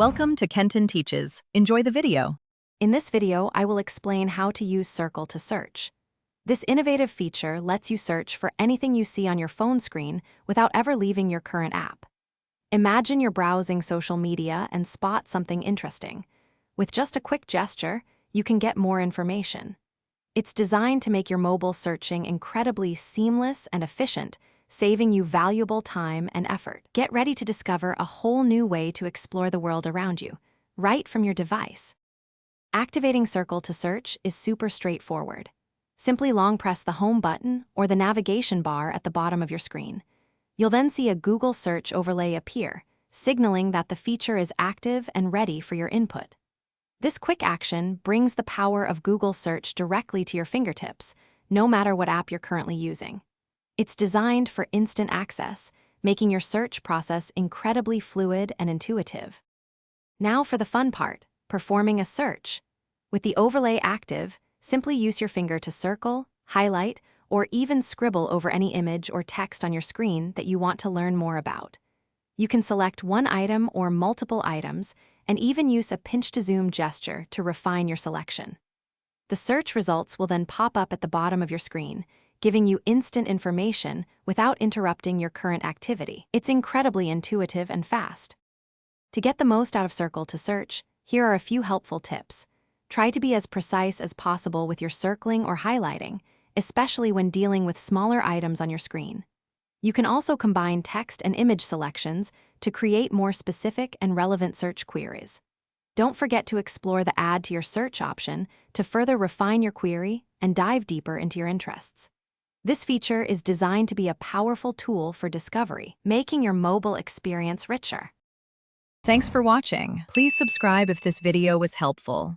Welcome to Kenton Teaches. Enjoy the video. In this video, I will explain how to use Circle to search. This innovative feature lets you search for anything you see on your phone screen without ever leaving your current app. Imagine you're browsing social media and spot something interesting. With just a quick gesture, you can get more information. It's designed to make your mobile searching incredibly seamless and efficient, saving you valuable time and effort. Get ready to discover a whole new way to explore the world around you, right from your device. Activating Circle to search is super straightforward. Simply long press the Home button or the navigation bar at the bottom of your screen. You'll then see a Google search overlay appear, signaling that the feature is active and ready for your input. This quick action brings the power of Google search directly to your fingertips, no matter what app you're currently using. It's designed for instant access, making your search process incredibly fluid and intuitive. Now for the fun part, performing a search. With the overlay active, simply use your finger to circle, highlight, or even scribble over any image or text on your screen that you want to learn more about. You can select one item or multiple items, and even use a pinch-to-zoom gesture to refine your selection. The search results will then pop up at the bottom of your screen, giving you instant information without interrupting your current activity. It's incredibly intuitive and fast. To get the most out of Circle to search, here are a few helpful tips. Try to be as precise as possible with your circling or highlighting, especially when dealing with smaller items on your screen. You can also combine text and image selections to create more specific and relevant search queries. Don't forget to explore the Add to your search option to further refine your query and dive deeper into your interests. This feature is designed to be a powerful tool for discovery, making your mobile experience richer. Thanks for watching. Please subscribe if this video was helpful.